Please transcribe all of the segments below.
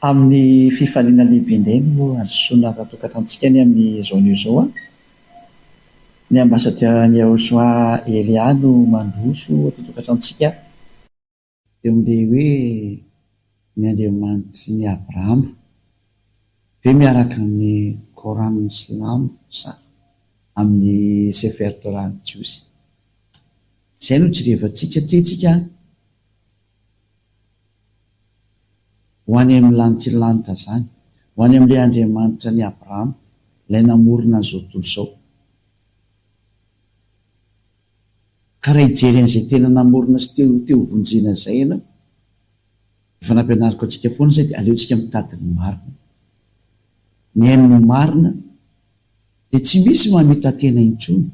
Amin'ny fifaliana lehibe indray no azosoana ratokatrantsika ny amin'ny zao izao ny ambasadra ny Aozoa Elia no mandroso atotokatrantsika eo amin'ilay hoe ny Andriamanitry ny Abrahama ve miaraka amin'ny Korana Silamo sa amin'ny Sefer Torah Jiosy. Izay no jerevantsika hatretsika ho any amin'ny lanitra zany, ho any amin'ilay Andriamanitra ny Abrahama ilay namorona an'izao tontolo izao. Ka raha hijery an'izay tena namorona sy teo vonjena izay ianao, efa nampianariko antsika foana izay dia aleontsika mitady ny marina. Mihaino ny marina dia tsy misy mamita tena intsony.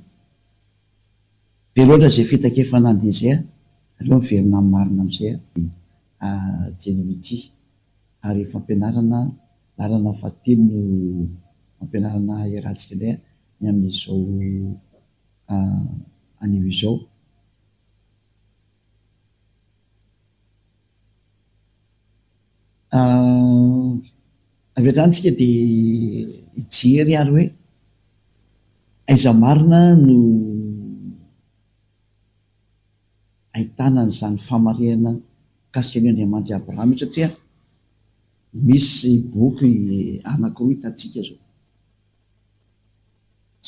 Be loatra izay fitakefana andia izay aleo miverina amin'ny marina amin'izay jenolojia ary fampianarana lalana fahatelo no fampianarana iarahantsika indray ny amin'izao anio izao. Avy hatranintsika dia hijery ary hoe aiza marina no ahitana an'izany famarihana mikasika ny Andriamanitra Abrahama, satria misy boky anankiroa hitantsika zao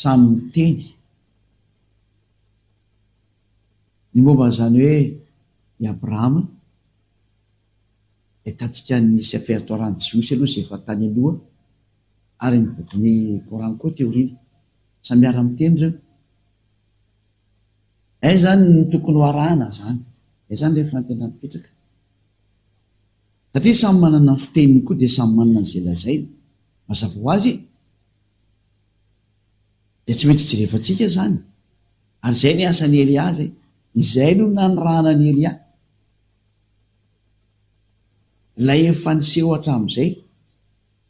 samy miteny ny momba zany hoe i Abrahama. Hitantsika ny Sefer Torah Jiosy aloha izay efa tany aloha ary ny bokin'ny Korana koa teoriana samy miara-miteny ireo. Ay zany ny tokony ho arahana zany, ay zany rehefa tena mipetraka, satria samy manana ny fiteniny koa dia samy manana izay lazainy. Mazava ho azy dia tsy maintsy jerevantsika zany, ary izay ny asan'ny Elia zay, izay no nanorahana ny Elia. Ilay efa niseho hatramin'izay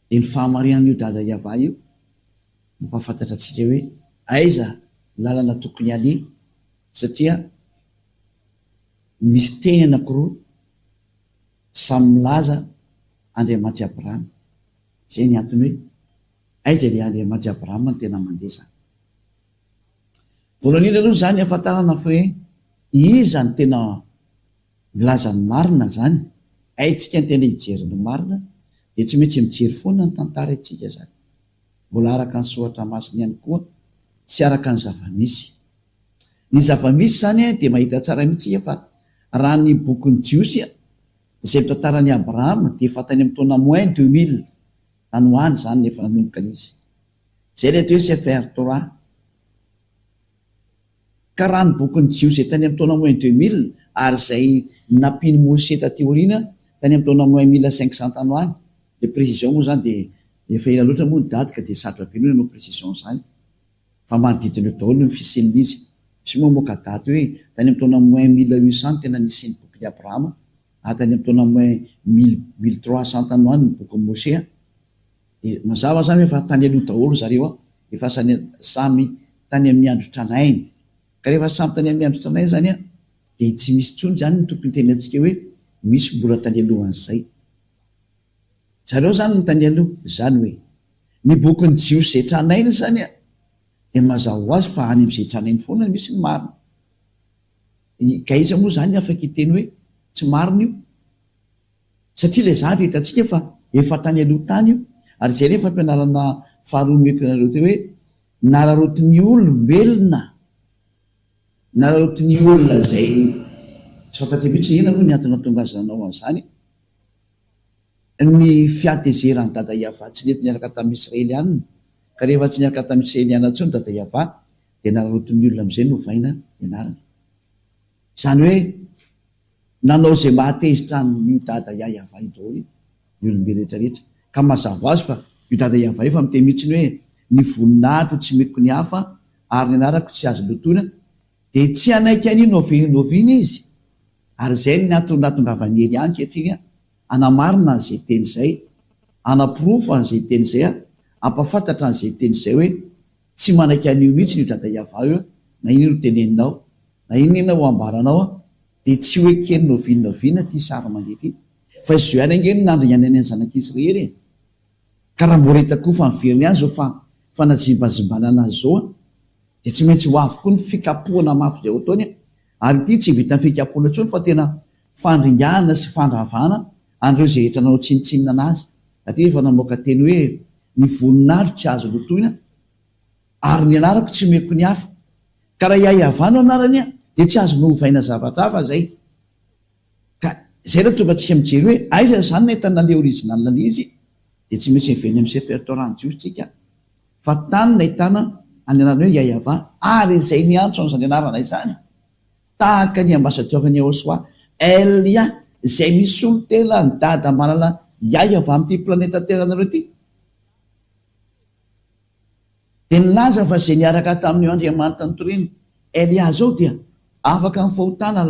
dia ny fahamarinana io dada Iava io mampahafantatra antsika hoe aiza lalana tokony aleha, satria misy teny anankiroa samy milaza Andriamanitra Abrahama. Izay ny antony hoe aiza ilay Andriamanitra Abrahama no tena mandeha zany. Voalohany indrindra aloha zany ahafantarana fa hoe iza ny tena milaza ny marina zany. Aintsika ny tena hijery ny marina dia tsy maintsy mijery foana ny tantara itsika zany, mbola araka ny soratra masina ihany koa sy araka ny zavamisy. Ny zavamisy zany dia mahita tsara mihitsy fa raha ny bokin'ny Jiosy izay mitantarany Abrahama dia efa tany amin'ny taona moins 2000 tany ho any zany efa nanomboka an'izy. Izay ilay atao hoe Sefer Torah. Ka raha ny bokin'ny Jiosy tany amin'ny taona moins 2000 ary izay nampiany Mose taty aoriana tany amin'ny taona moins 1500 tany ho any, dia précision moa zany dia efa ela loatra moa ny dady ka dia sarotra be no précision zany, fa manodidina eo daholo ny fisian'izy. Misy moa moka daty hoe tany amin'ny taona moins 1800 tena nisy ny bokin'ny Abrahama, tany amin'ny taona moins 1300 tany ho any ny bokin'ny Mose. Dia mazava zany efa tany aloha daholo zareo efa samy tany amin'ny andro tranainy. Ka rehefa samy tany amin'ny andro tranainy zany dia tsy misy tsony zany ny tokony teny antsika hoe misy mbola tany alohan'izay. Zareo zany ny tany aloha, zany hoe ny bokin'ny Jiosy izay tranainy zany dia mazava ho azy fa any amin'izay tranainy foana misy ny marina. Ka iza moa zany afaka hiteny hoe tsy marina io, satria ilay zahatra hitantsika fa efa tany aloha tany io. Ary izay rehefa fampianarana faharoa mekonareo teo hoe nararotin'ny olombelona, nararotin'ny olona izay tsy fantatry mihitsy ina moa ny antony tonga azy nanao an'izany, ny fiatezeran'ny dada Iava tsy nety niaraka tamin'ny Israelianina. Ka rehefa tsy niaraka tamin'ny Israelianina intsony dada Iava dia nararotin'ny olona amin'izay no vaina ianarana. Izany hoe nanao izay mahatezitra ny dada Iava io daholo ny olombelona rehetrarehetra. Ka mazava azy fa io dada Iava io fa miteny mihitsy hoe ny voninahitro tsy meko ny hafa ary ny anarako tsy azo lotoina, dia tsy anaiky an'io noviana izy. Ary izay ny natongavany Elia ankehitriny anamarina an'izay teny izay, anaporofo an'izay teny izay, ampafantatra an'izay teny izay hoe tsy manaiky an'io mihitsy io dada Iava io, na ino no teneninao, na inona ho ambaranao dia tsy hoe kely noviana ty sary mandeha ty, fa izy ihany angeny nandro ianany any zanak'Israely ka raha mboreta koa fa miveriny azy zao fa fanazimbazimbana azy zao dia tsy maintsy ho avy koa ny fikapoana mafy zay ho ataony ary ity tsy vita ny fikapoana ntsony fa tena fandringana sy fandravana andreo zay rehetra nanao tsinitsinina anazy satria efa namoaka teny hoe ny voninahitro tsy azo lotoina ary ny anarako tsy meko ny hafa ka raha iayavano anarany dia tsy azo nohovaina zavatra hafa zay ka zay raha tonga tsika mijery hoe aiza zany nahitana le original izy dia tsy maintsy miveny amin'ny sefertorany jiostsika fa tany nahitana any anarany hoe iayava ary izay niantso an'izany anarana izany tahaka ny ambasatiovany Ahosoa Elia izay misy olo tena ny dada malala iayava amin'ity planeta teranareo ity dia nilaza fa izay niaraka tamin'io Andriamanitra nitoriny Elia zao dia afaka ny fahotana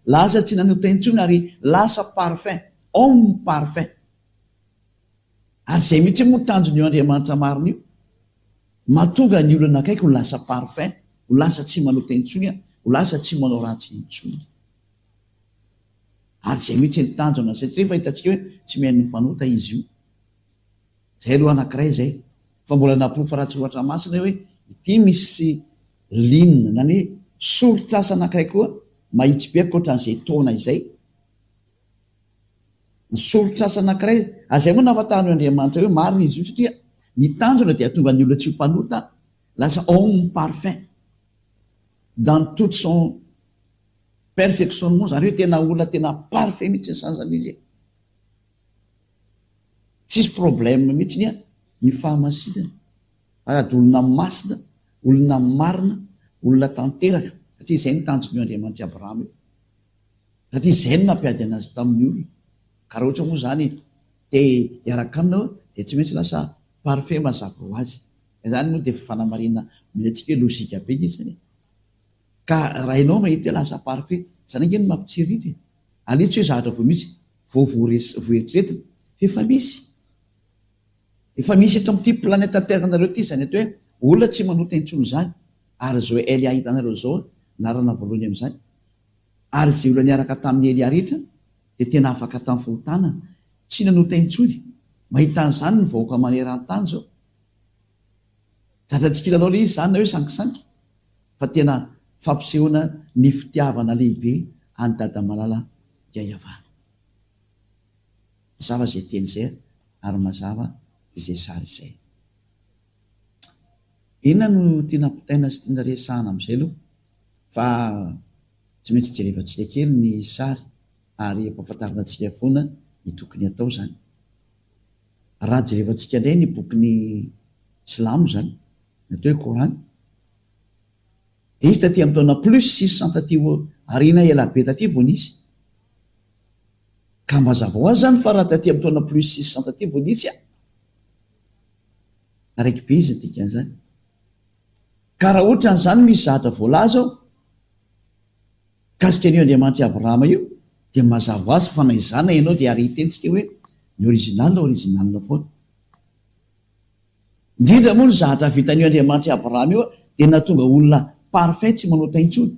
laza tsy nanao tentsony ary lasa parfait homme parfait ary izay mihitsy moa tanjon'io Andriamanitra marina io mahatonga ny olona akaiky ho lasa parfait ho lasa tsy manao tentsony ho lasa tsy manao ratsy intsony ary izay mihitsy ny tanjona satria rehefa hitantsika hoe tsy mihaino ny mpanota izy io zay aloha anankiray zay fa mbola naporofo ratsy ohatra masina hoe ity misy linina na ny hoe sorotrasa anankiray koa mahitsy be akoatran'izay taona izay ny sorotrasa anankiray azay moa nahafantarany Andriamanitra hoe marina izy io satria ny tanjona dia tonga ny olona tsy ho mpanota lasa homme parfait dans toute son perfectionnement zany hoe tena olona tena parfait mihitsy ny sanjana izy tsisy problème mihitsy ny fahamasinana ary olona masina olona marina olona tanteraka satria izay ny tanjon'io Andriamanitra Abrahama io satria izay no nampiady anazy tamin'ny olona ka raha ohatra moa zany dia hiaraka aminao dia tsy maintsy lasa parfait mazava ho azy izany moa dia fanamarina mila antsika hoe lozika be izy zany ka raha ianao mahita lasa parfait zany angeny mampitsiriritra alitsy hoe zavatra vo misy voeritretina efa misy eto amin'ity planeta terranareo ity zany atao hoe olona tsy manota intsony zany ary zao Elia hitanareo zao narana voalohany amin'izany ary zay olona niaraka tamin'ny Elia rehetra dia tena afaka tamin'ny fahotana tsy nanota intsony mahita an'izany ny vahoaka maneran-tany zao zatratsika lalao le izy zany na hoe sankisanky fa tena fampisehoana ny fitiavana lehibe any dada malala iayavana mazava zay teny izay ary mazava izay sary izay inona no tiana pitaina sy tiana resahana amin'izay aloha fa tsy maintsy jerevantsika kely ny sary ary empahafantarina antsika foana ny tokony atao zany raha jerevantsika indray ny bokyny silamo zany natao hoe Korana dia izy taty amin'ny taona plus 600 taty arina elabe taty vao nisy ka mazava ho azy zany fa raha taty amin'ny taona plus 600 taty vao nisy araiky be izy dikan'izany ka raha ohatra n'izany misy zahatra voalaza ao kasika an'io Andriamanitra Abrahama io dia mazava ho azy fa na izana ianao dia ary hitentsika hoe ny original foana indrindra moa ny zahatra vitan'io Andriamanitra Abrahama io dia natonga olona parfait tsy manota intsony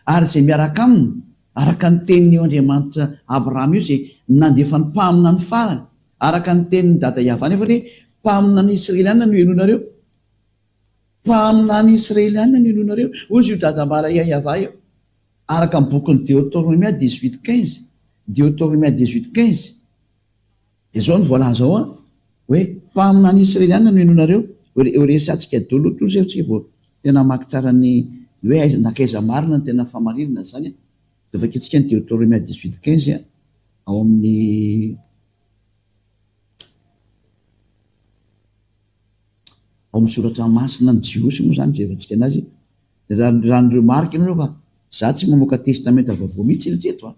ary izay miaraka aminy araka ny tenin'io Andriamanitra Abrahama io izay nandefa ny mpamina ny farany araka ny tenin'ny dada Iavana efa hoe mpamina ny Israeliana no ianonareo mpamina ny Israeliana no ianonareo ozy io dada mbara Iavana io araka ny bokyny Deutéronomie 18:15 Deutéronomie 18:15 dia zao ny voalaza ao hoe mpamina ny Israeliana no ianonareo resatsika dolo toy zay vao tena maki tsara ny hoe aiza nakaiza marina ny tena famarinana zany dia vakentsika ny Deutéronomie 18:15 ao amin'ny soratra masina ny jiosy moa zany jerevantsika anazy raha nireo marika ianareo fa za tsy mamoaka testamenta vaovao mihitsy iltreto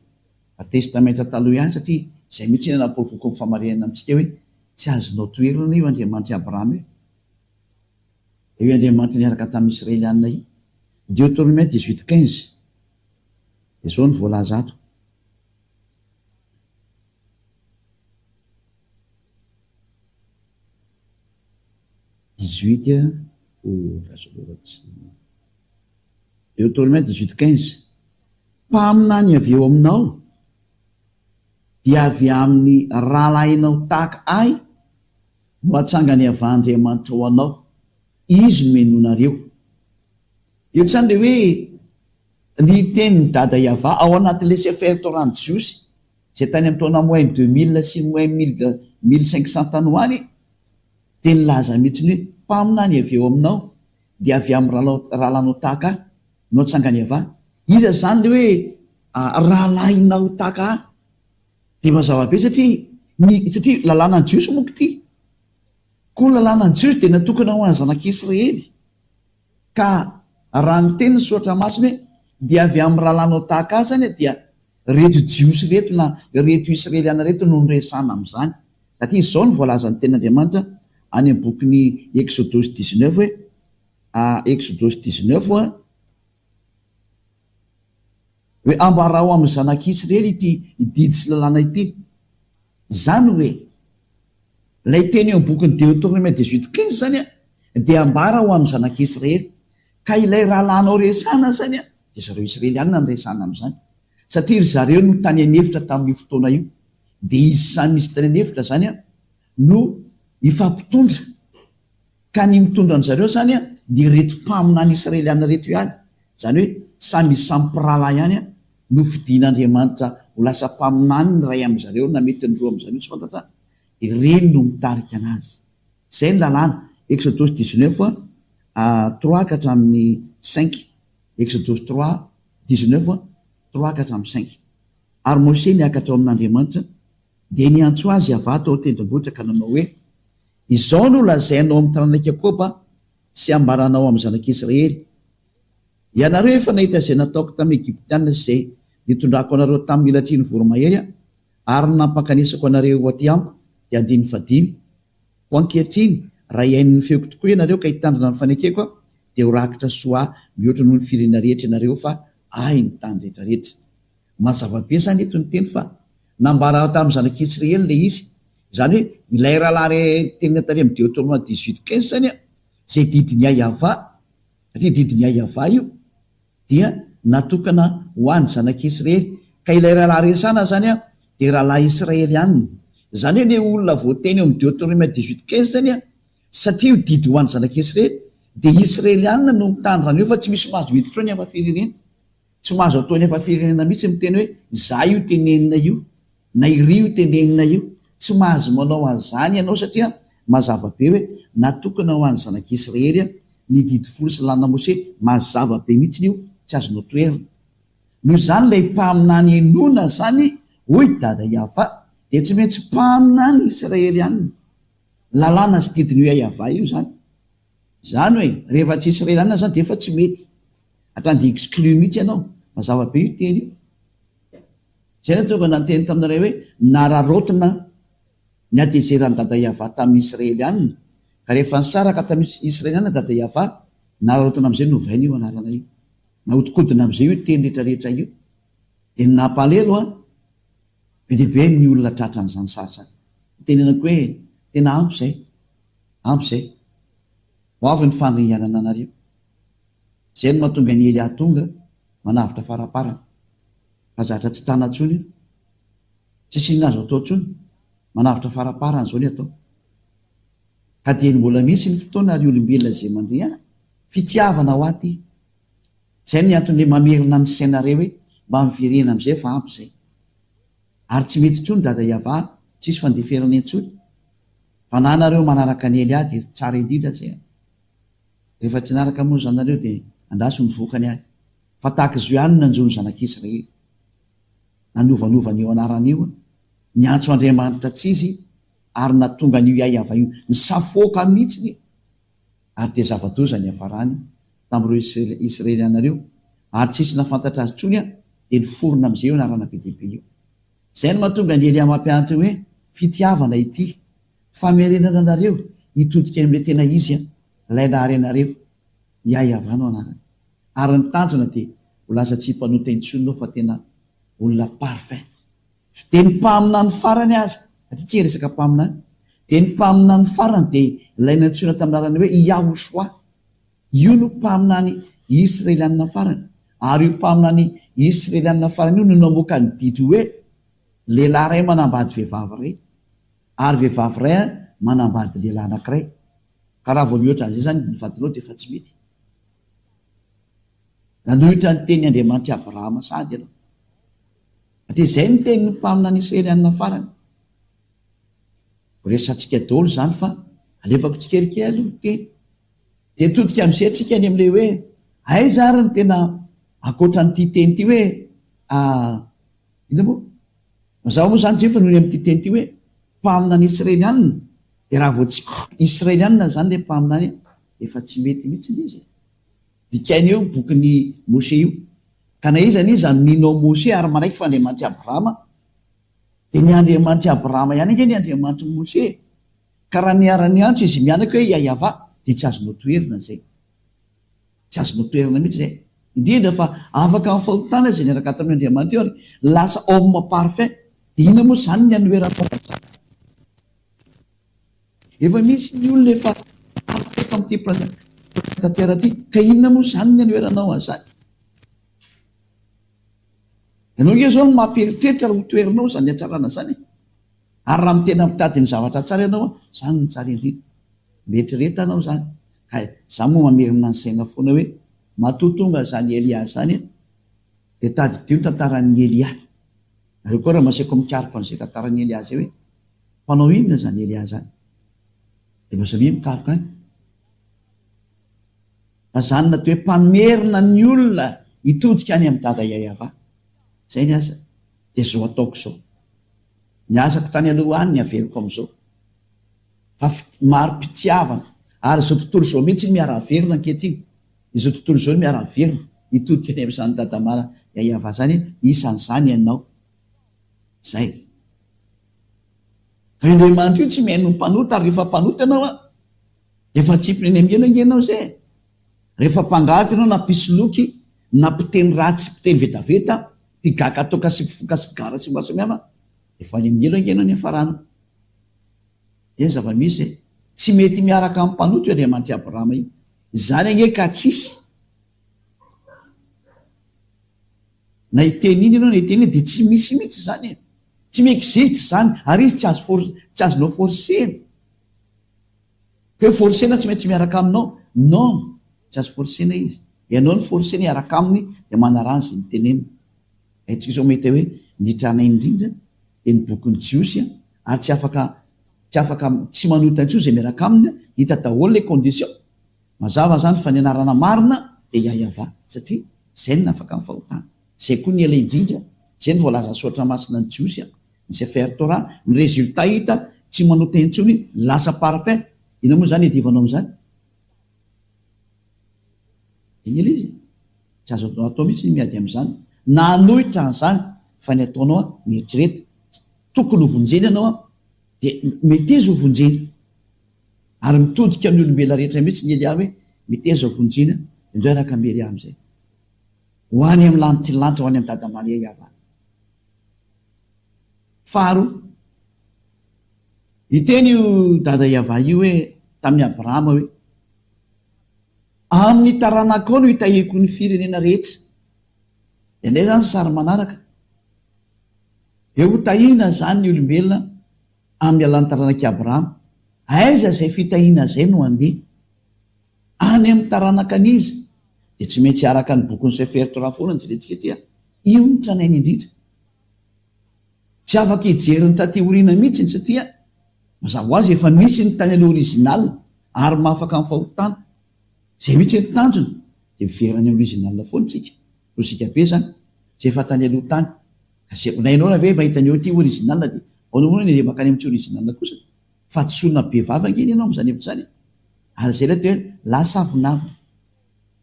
fa testamenta taloha ihany satria izay mihitsy ny naporovoko ny famarinana amintsika hoe tsy azonao toerana io Andriamanitra Abrahama io Andriamanitra niaraka tamin'ny Israeliana io Deutéronomie 18:15 dia zao ny voalaza ato 18 Deutéronomie 18:15 mpamina ny avy eo aminao dia avy amin'ny rahalahinao tahaka ahy no atsangany avy Andriamanitra ho anao, izy menonareo. Io zany le hoe ny tenin'ny dada Iava ao anatin'le CFR Torano Jiosy zay tany amin'ny taona moins 2000 sy moins 1500 tany ho any, dia nilaza mihitsy hoe mpaminany avy eo aminao dia avy amin'ny rahalanao tahaka ahy no atsangany Iava. Iza zany le hoe rahalahinao tahaka ahy? Dia mazava be satria lalàna ny Jiosy monko ity, koa lalàna ny Jiosy dia natokana ho an'ny zanak'Israely, ka raha ny teny soatra masina hoe dia avy amin'ny rahalanao tahaka ahy zany dia reto Jiosy reto na reto Israeliana reto no niresana amin'izany. Satria izao no voalazan'ny tenin'Andriamanitra any amin'ny bokin'ny Exodus 19 hoe Exodus 19 hoe ambarao amin'ny zanak'Israely ity didy sy lalàna ity. Zany hoe lay teny eo amin'ny bokin'ny Deutéronome 18:15 zany dia ambara ho amin'ny zanak'Israely, ka ilay rahalanao resana zany dia zareo Israelianina no resana amin'izany, satria ry zareo no tany anefitra tamin'io fotoana io, dia izy samy misy tany anefitra zany no ifampitondra, ka ny mitondra an' zareo zany dia reto mpaminany Israelianina reto ihany. Zany hoe samy sampirala ihany no fidian'Andriamanitra ho lasa mpaminany ny ray amin'ny zareo na mety ny roa amin'ny zareo tsy fantatra, dia reny no mitarika anazy. Izay ny lalàna. Exodus 19 3 ka hatramin'ny 5. Exodus 19 3 ka hatramin'ny 5. Ary Mose niakatra ao amin'Andriamanitra dia niantso azy Iava tao tendrombohitra ka nanao hoe izao no lazainao amin'ny tanàna Jakoba sy ambaranao amin'ny zanak'Israely: ianareo efa nahita izay nataoko tamin'ny Egyptianina sy izay nitondrako anareo tamin'ny ilatry ny voromahery ary nampakanesako anareo aty amiko dia 15. Ho ankehitriny raha iain'ny feoko tokoa ianareo ka hitandrina ny fanekeko dia ho rakitra soa mihoatra noho ny firenena rehetra ianareo fa ahy ny tany rehetrarehetra. Mazava be zany eto ny teny fa nambara tamin'ny zanak'Israely le izy, zany hoe ilay rahalahy tenina tary amin'ny Deutéronome 18:15 zany zay didiny Iava, satria didiny Iava io dia natokana ho an'ny zanak'Israely, ka ilay rahalahy resana zany dia rahalahy Israelianina. Zany hoe ny olona voateny eo amin'ny Deutéronome 18:15 zany satria io didy ho an'ny zanak'Israely dia Israelianina no mitandrina io, fa tsy misy mahazo hiditra eo ny hafa firenena, tsy mahazo atao ny hafa firenena mihitsy miteny hoe za io tenenina io na iry io tenenina io, tsy mahazo manao an'izany ianao satria mazava be hoe natokana ho an'ny zanak'Israely ny didy folo sy lalàna Mose. Mazava be mihitsy io, tsy azonao toerina. Noho izany ilay mpaminany enona zany hoy dada Iava dia tsy maintsy mpaminany Israelianina, lalàna sy didiny io Iava io zany. Zany hoe rehefa tsy Israelianina zany dia efa tsy mety, hatrany exclu mihitsy ianao. Mazava be io teny io. Zay tonga nanteny taminareo hoe nararotina ny atezeran'ny dada Iava tamin'ny Israelianina, ka rehefa nisaraka tamin'ny Israelianina dada Iava nararotina amin'izay novaina io anarana io, nahodikodina amin'izay io teny rehetrarehetra io, dia nampalelo be dia be ny olona tratra n'izany sasany. Tenenako hoe tena ampy izay ho avy ny fandringanana anareo. Izay no mahatonga ny Elia tonga manavitra faraparana, fa zatra tsy tana ntsony, tsy sinazo atao ntsony, manavitra faraparana zao ny atao. Ka dia mbola misy ny fotoana ary olombelona izay mandria fitiavana ho aty. Izay ny antony mamerina ny sainareo hoe mba miverena amin'izay fa ampy izay. Ary tsy mety ntsony dada Iava, tsisy fandeferana intsony, fa na nareo manaraka ny Elia dia tsara indrindra zay. Rehefa tsy naraka moa zanareo dia andraso ny vokany ahy. Fa tahaka izo ihany nanjo ny zanak'Israely, nanovanovany eo anaran'io, niantso Andriamanitra tsy izy ary natonga an'io Iava io nisafoaka mihitsy, ary dia zava-doza ny hafarany tamin'ireo Israelianareo, ary tsisy nafantatra azy ntsony dia niforona amin'izay io anarana be dehibe io. Izay no mahatonga ny Elia mampianatra hoe fitiavana ity, famerenana anareo hitodika amin'ilay tena izy ilay naharenareo Iava no anarany. Ary ny tanjona dia ho lasa tsy mpanota intsony nao fa tena olona parfait. Dia ny mpaminany farany aza, satria tsy resaka mpaminany, dia ny mpaminany farany dia ilay nantsoina tamin'ny arany hoe Yahoshua. Io no mpaminany Israelianina farany, ary io mpaminany Israelianina farany io no namoaka ny didy hoe lehilahy ray manambady vehivavy ray, ary vehivavy ray manambady lehilahy anankiray. Ka raha vao mihoatra an'izay zany ny vadinao dia efa tsy mety. Nanohitra ny teny Andriamanitra Abrahama sady ianao. Dia izay ny tenin'ny mpaminany Israelianina farany. Resantsika daholo zany fa alefako tsikerikely aloha ny teny. Dia todika amin'izay antsika any amin'ilay hoe aiza ary ny tena ankoatra n'ity teny ity hoe ina moa? Mazava moa zany jefa noho ny amin'ity teny ity hoe mpaminany Israelianina. Dia raha vao tsy Israelianina zany ilay mpaminany efa tsy mety mihitsy izy. Dikainy eo bokin'ny Mose io. Ka na iza n'iza minao Mose ary manaiky fa Andriamanitra Abrahama, dia ny Andriamanitra Abrahama ihany ake ny Andriamanitra Mose. Ka raha niara-ny antso izy mianaka hoe Yahva, dia tsy azonao toerina zay. Tsy azonao toerina mihitsy zay. Indrindra fa afaka amin'ny fahotana izay niaraka tamin'Andriamanitra eo ary lasa homme parfait. Dia ina moa zany ny anoeranao. Efa misy ny olona efa parfait amin'ity planeta Terre ity, ka inona moa zany ny anoeranao an'izany? Ianao nge zao no mamperitreritra raha ho toerinao zany hatsarana zany. Ary raha mitena mitady ny zavatra tsara ianao, zany ny tsara indrindra. Mieritreretra anao zany. Za moa mamerina ny saina foana hoe matotonga zany Elia zany, dia tady dio tantaran'ny Elia. Ary koa raha maseako mikariko an'izay tantaran'ny Elia zay hoe mpanao inona zany Elia zany? Dia mazamia mikariko any. Fa zany natao hoe mpamerina ny olona hitodika any amin'ny dada Yahva. Zay ny asa. Dia zao ataoko zao. Ny asako tany aloha any ny averiko amin'izao. Fa maro mpitiavana. Ary izao tontolo izao mihitsy miara-verina ankehitriny. Izao tontolo izao miara-verina hitodika any amin'izany dadamara Yahva zany, isan'izany ianao. Zay. Fa Andriamanitra io tsy mihaino ny mpanota, ary rehefa mpanota ianao efa tsipiny eny amin'ny ela ianao zay. Rehefa mpangaty ianao na mpisoloky, na mpiteny ratsy, mpiteny vetaveta, mpigaka toka sy mpifoka sy gara sy maro samihafa, efa any amin'ny ela ianao ny hafarana. Dia zava-misy tsy mety miaraka amin'ny mpanota io Andriamanitra Abrahama io. Zany anie ka tsisy. Na hiteny iny ianao na hiteny iny dia tsy misy mihitsy zany. Tsy miexiste zany, ary izy tsy azonao forsena. Hoe forsena tsy maintsy miaraka aminao? Non, tsy azo forsena izy. Ianao ny forsena miaraka aminy dia manarany izay ny tenenina. Aitsika izao mahita hoe nitrana indrindra dia ny bokin'ny Jiosy, ary tsy afaka tsy manota intsony izay miaraka aminy, hita daholo ilay condition. Mazava zany fa ny anarana marina dia Yahva, satria izay no afaka amin'ny fahotana. Izay koa ny ela indrindra, izay ny voalaza soatra masina ny Jiosy, ny Sefer Torah, ny résultat hita tsy manota intsony, lasa parfait. Ina moa zany edivanao amin'izany? Iny ela izy. Tsy azo atao mihitsy ny miady amin'izany. Na anohitra an'izany fa ny ataonao mieritrereta. Tokony ho vonjena ianao dia meteza ho vonjena. Ary mitodika amin'ny olombelona rehetra mihitsy ny Elia hoe meteza ho vonjena, indray araka amin'ny Elia amin'izay. Ho any amin'ny lanitra ny lanitra, ho any amin'ny dadamany Yahva. Faharoa, hiteny io dada Yahva io hoe tamin'ny Abrahama hoe amin'ny taranakao no hitahiko ny firenena rehetra. Dia indray zany sary manaraka. Eo ho tahina zany ny olombelona amin'ny alan'ny taranak'i Abrahama. Aiza izay fitahiana izay no handeha? Any amin'ny taranaka an'izy. Dia tsy maintsy araka ny bokin'ny Sefer Torah foana ny jerentsika tia. Io ny tranainy indrindra. Tsy afaka hijery ny taty oriana mihitsy satria mazava ho azy efa misy ny tany aloha original ary mahafaka amin'ny fahotana. Izay mihitsy ny tanjony dia miverana amin'ny original foana tsika. Lozika be zany. Izay efa tany aloha tany. Na ianao na ve mahita ny eo ty original dia ao moa dia makany amin'ny tsy original kosa. Fa tsy solona be vavangeny ianao amin'izany efitrany. Ary izay ilay hoe lasa avinavina.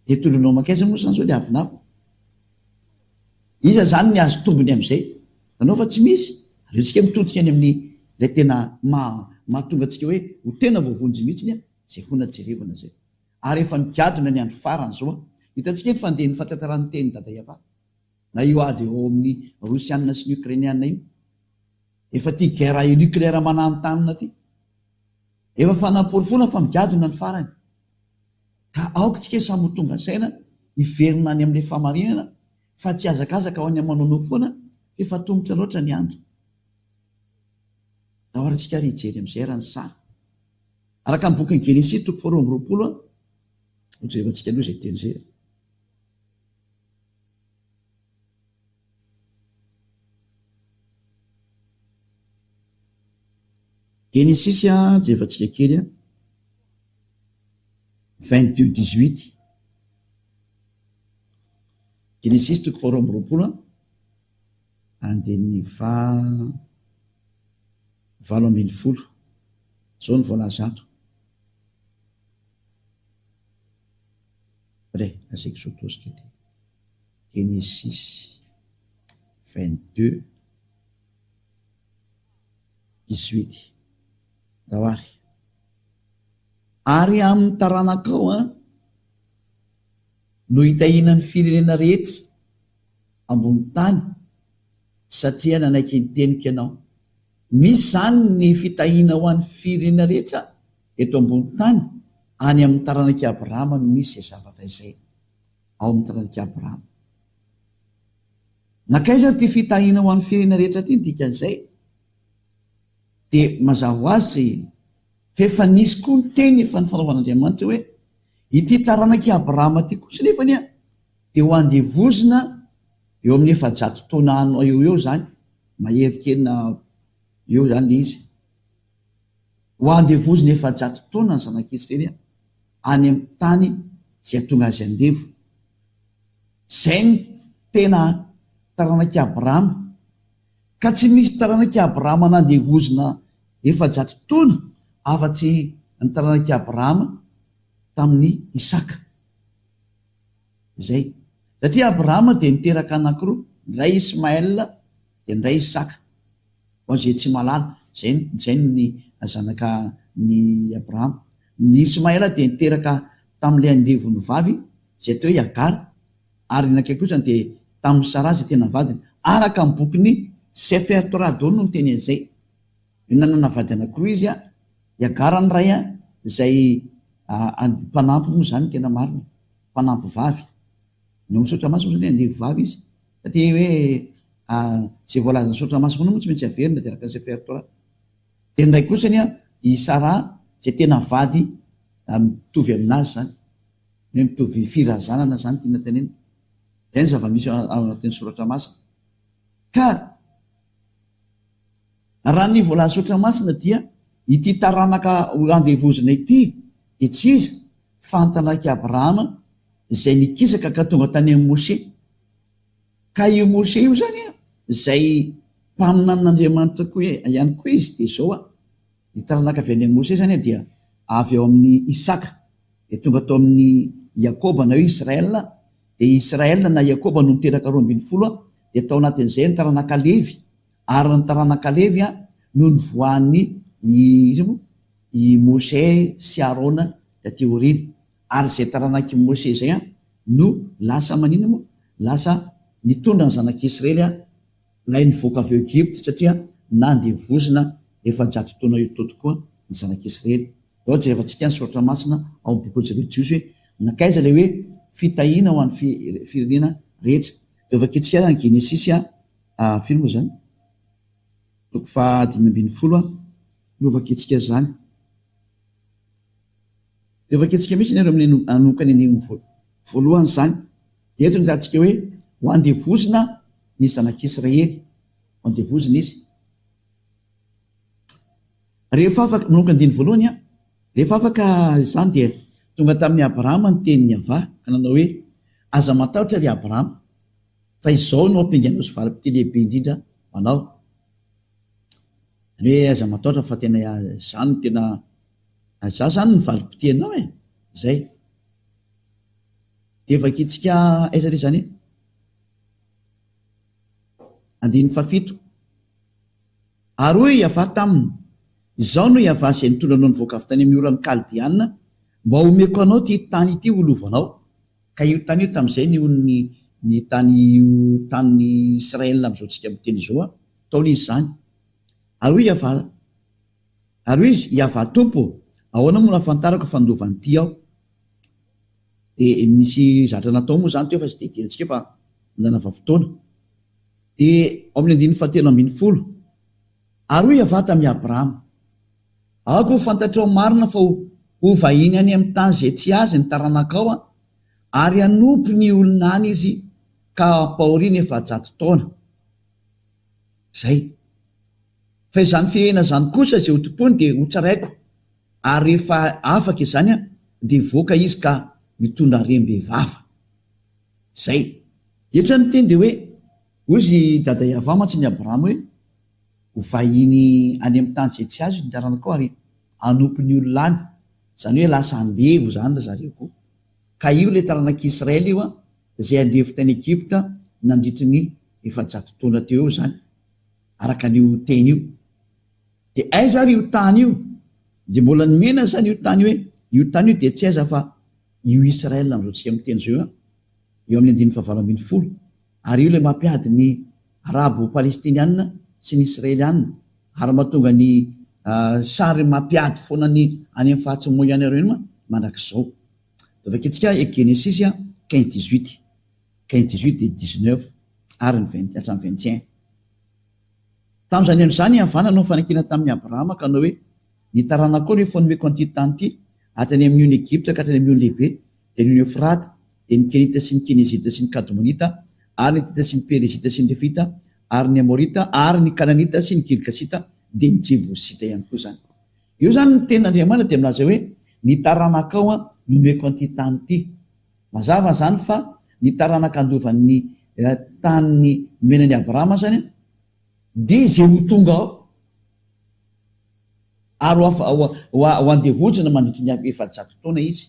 Dia tolonao makaiza moa zany zao ilay avinavina. Iza zany ny azo tombony amin'izay? Tanao fa tsy misy. Areotsika mitodika any amin'ny ilay tena mahatonga antsika hoe ho tena voavonjy mihitsy izay fona jerevana zay. Ary efa migadona ny andro farany zao. Hitantsika efa fandeha ny fahatantaran'ny teny dada Yahva. Na io ady eo amin'ny Rosianina sy ny Ukrainianina io. Efa ty guerre nucléaire mananontanina ty. Efa fanapory foana fa migadona ny farany. Ka aokatsika samy ho tonga saina hiverina any amin'ilay famarinana fa tsy azakazaka ho any amanao foana efa tongotra loatra ny andro. raha oharantsika rijery amin'izay raha ny sara araka ny boky ny Genesis 4:20 hojerevantsika aloha zay teny zay. Genesis jerevantsika kely 22:18 Genesis 4:20 andeny 20 zao ny voalaza ato. Ray asaiko sotosika ty Genesis 22:18 rawary ary amin'ny taranakao no hitahinany firenena rehetra ambony tany satria nanaiky ny teniko ianao. Misy zany ny fitahina ho an'ny firenena rehetra eto ambony tany any amin'ny taranaky Abrahama no misy izay zavatra izay ao amin'ny taranaky Abrahama. Nakaiza ty fitahina ho an'ny firenena rehetra ty dikan'izay dia mazava ho azy fefa nisy koa ny teny efa ny fanaovan'Andriamanitra hoe ity taranaky Abrahama ty kosa nefa dia ho andevozina eo amin'ny 700 taona eo zany maherikelina eo zany izy ho andevozina 700 taona ny zanak'Israely any amin'ny tany zay tonga azy andevo. Zay ny tena taranaky Abrahama ka tsy misy taranaky Abrahama nandevozina 700 taona afa-tsy ny taranaky Abrahama tamin'ny Isaka. Zay satria Abrahama dia niteraka anankiroa, ny ray Ismaël dia ny ray Isaka. Zay tsy malala zay ny zanaka ny Abrahama. Ny Ismaël dia niteraka tamin'ilay andevony vavy zay atao hoe Agar, ary nakay kosa dia tamin'ny Sara zay tena vadiny. Araka amin'ny bokin'ny Sefer Torah daholo no teny an'izay. Nanana vady anankiroa izy Agar ny ray izay mpanampy moa zany tena marina, mpanampy vavy. No misaotra maso moa zany andevo vavy izy satria hoe zay voalaza ny saotra maso moa tsy maintsy averina dia araka ny Sefer Torah. Dia ny ray kosa i Sara zay tena vady mitovy aminazy zany, mitovy firazanana zany tiana tenena. Zay ny zava-misy ao anatin'ny soratra masina. Ka raha ny voalaza soratra masina dia ity taranaka andevozina ity dia tsy iza fa ny taranaky Abrahama izay nikisaka ka tonga tany amin'ny Mose. Ka io Mose io zany izay mpaminan'Andriamanitra koa ihany koa izy dia zao ny taranaka avy any amin'ny Mose zany dia avy ao amin'ny Isaka dia tonga tao amin'ny Yakoba na hoe Israel. Dia Israel na Yakoba no niteraka 12 dia tao anatin'izay ny taranaka Levy, ary ny taranaka Levy no nivoan'ny i Mose sy Arona taty aoriana. Ary zay taranaky Mose zay no lasa manino moa, lasa nitondra ny zanak'Israely lay nivoaka avy Egypte satria nandevozina 700 taona eo tokoa ny zanak'Israely. Ao jerevantsika ny soratra masina ao amin'ny boky Jeremiah hoe nakaiza ilay hoe fitahina ho an'ny firenena rehetra. Dia vakitsika ny Genesis firy moa zany 5:20 no vakitsika zany. Dia vakitsika mihitsy nareo amin'ny anokany ny voalohany zany. Dia eto nitatsika hoe ho andevozina ny zanak'Israely, ho andevozina izy. Rehefa afaka manokany diny voalohany rehefa afaka izany dia tonga tamin'ny Abrahama ny tenin'ny Ava ka nanao hoe aza matahotra ry Abrahama fa izao no ampianganao sy valim-pite lehibe indrindra manao. Hoe aza matahotra fa tena zany tena za zany ny valim-pitenao zay. Dia vakitsika aiza re zany 7 ary hoe Iava taminy izao no Iava izay nitondranao nivoaka avy tany amin'ny orany Kaldiana mba homeko anao ty tany ity holovanao. Ka io tany io tamin'izay ny tany Israel amin'izao tsika miteny zao taona izy zany. Ary hoe izy Iava tompo ahoana moa nafantarako fandovany ty aho. Dia misy zatra natao moa zany teo fa tsy dia tiantsika fa nanava fotoana. Dia ao amin'ny 19:10 Ary ho Iavah tamin'ny Abrahama, aoko ho fantatrao marina fa ho vahiny any amin'ny tany zay tsy azy ny taranakao ary hanompo ny olona any izy ka ampahoriana 700 taona. Zay. Fa izany fihena zany kosa zay ho tompony dia ho tsaraiko, ary rehefa afaka izany dia voaka izy ka mitondra rem-behivava. Zay. Etra ny teny dia hoe, ozy dada Iavah mantsy ny Abrahama hoe, ho vahiny any amin'ny tany zay tsy azy ny taranakao ary hanompo ny olona any. Zany hoe lasa andevo zany ry zareo koa. Ka io le taranak'Israely io zay andevo tany Egypta nandritry ny 700 taona teo zany, araka an'io teny io. Dia aiza ary io tany io? Dia mbola nomena zany io tany hoe, io tany io dia tsy aiza fa io Israel androantsika amin'ny teny zao eo amin'ny 9:20. Ary io le mampiady ny arabo-palestinianina sy ny israelianina, ary mahatonga ny sary mampiady foana ny any amin'ny fahatsomo ihany ireo mandrak'izao. Vaketsika Genesis 15:18, 15:18 dia 19 ary ny 20 hatramin'ny 21. Tamin'izany andro izany Iavah nanao fanakina tamin'ny Abrahama ka hanao hoe, ny taranakao rehefa nomeko an'ity tany ity, hatrany amin'ny ony Egypta ka hatrany amin'ny ony lehibe, dia ny Eufrate, dia ny Kenita sy ny Kenezita sy ny Kadmonita, ary ny Tita sy ny Perezita sy ny Lefita, ary ny Amorita, ary ny Kananita sy ny Girgasita, dia ny Jebosita ihany koa zany. Io zany ny ten'Andriamanitra dia milaza hoe, ny taranakao nomeko an'ity tany ity. Mazava zany fa ny taranaka andovan'ny tany menan'ny Abrahama zany dia zay ho tonga ao, ary ho andevojina mandritry ny 700 taona izy.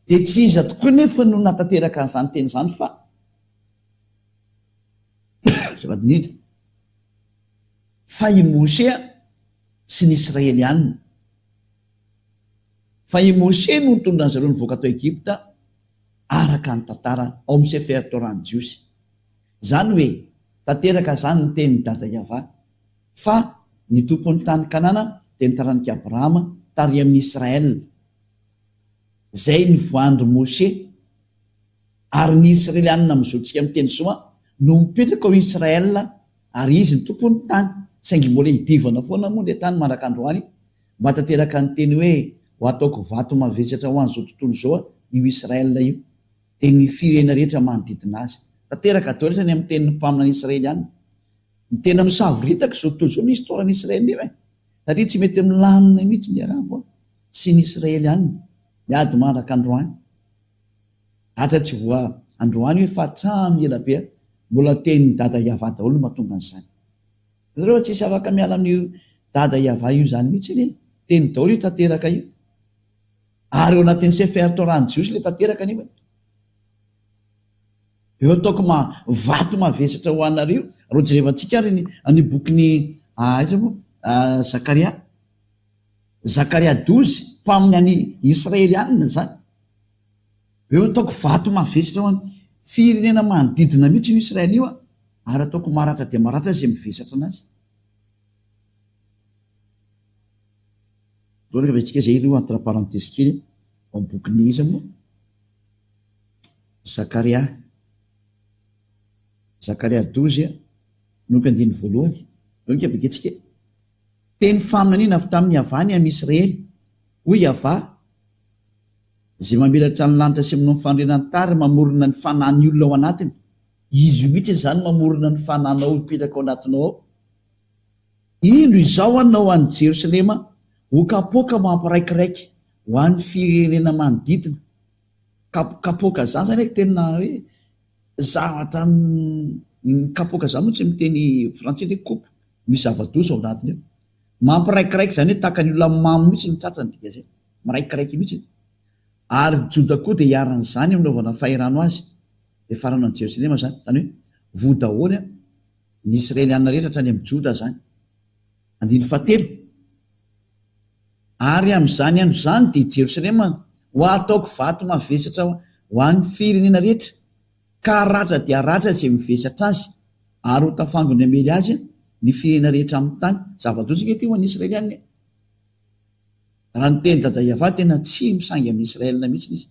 Dia tsy iza tokoa nefa no natateraka an'izany teny izany fa zavadinidra fa i Mose sy ny Israelianina. Fa i Mose no nitondra an'zareo nivoaka tao Egypta araka ny tantara ao amin'ny Sefer Torany Jiosy. Zany hoe tanteraka zany ny tenin'ny dada Iavah fa ny tompon'ny tany Kanana dia ny taranak'i Abrahama tary amin'ny Israel. Zay ny voandro Mose, ary ny Israelianina mizoatsika amin'ny teny soa no mipetraka ao Israel, ary izy ny tompon'ny tany, saingy mbola hidivana foana moa le tany manaraka androany, mba tanteraka ny teny hoe ho ataoko vato mavesatra ho an'izao tontolo zao io Israel io, dia ny firena rehetra manodidina azy. Tanteraka atao rehetra ny amin'ny tenin'ny mpamina ny Israelianina. Ny tena misavoritaka zao tontolo zao ny historan'ny Israel io satria tsy mety milamina mihitsy ny arabo sy ny Israelianina miady manaraka androany. Hatra tsy voa androany hoe fa hatramy ela be mbola tenin'ny dada Iavah daholo mahatonga an'izany. Zareo tsisy afaka miala amin'io dada Iavah io zany mihitsy ny teny daholo io tanteraka io. Ary eo anatin'ny Sefer Torany Jiosy le tanteraka anio. Eo ataoko vato mavesatra ho anareo. Ro jerevantsika ary ny bokin'ny Zakaria. Zakaria 12 mpaminy any Israelianina zany. Eo ataoko vato mavesatra ho an'ny firenena manodidina mihitsy io Israel io, ary ataoko maratra dia maratra izay mivesatra anazy. Rehefa antsika zay io entre parenthèse kely ao amin'ny bokin'ny iza moa Zakaria 12 noko andiny voalohany. Beketsika teny faminaniana avy tamin'ny Iavah amin'ny Israely, hoy Iavah zay mamelatra ny lanitra sy amin'ny fandrenany tary, mamorona ny fanahiny olona ao anatiny. Izy io mihitsy zany mamorona ny fananao hipetraka ao anatinao ao. Indro izao anao an'i Jerosalema ho kapoaka mampiraikiraiky ho an'ny firenena manodidina. Kapoaka zany zany tena hoe zavatra kapoaka zany moa tsy miteny frantsay hoe coupe, misy zava-doza ao anatiny eo. Mampiraikiraiky zany hoe tahaka ny olona mamy mihitsy ny tratrany dika zay, miraikiraiky mihitsy. Ary Joda koa dia hiaran'izany anaovana fahirano azy, dia farana any Jerosalema zany, tany hoe voa daholo ny Israelianina rehetra hatrany amin'ny Joda zany. 17. Ary amin'izany andro zany dia Jerosalema ho ataoko vato mavesatra ho an'ny firenena rehetra, ka ratra dia ratra izay mivesatra azy, ary ho tafangony amely azy ny firenena rehetra amin'ny tany. Zava-doza ty ho an'ny Israelianina. Raha ny teny dada Iavah tena tsy misangy amin'ny Israelina mihitsy izy,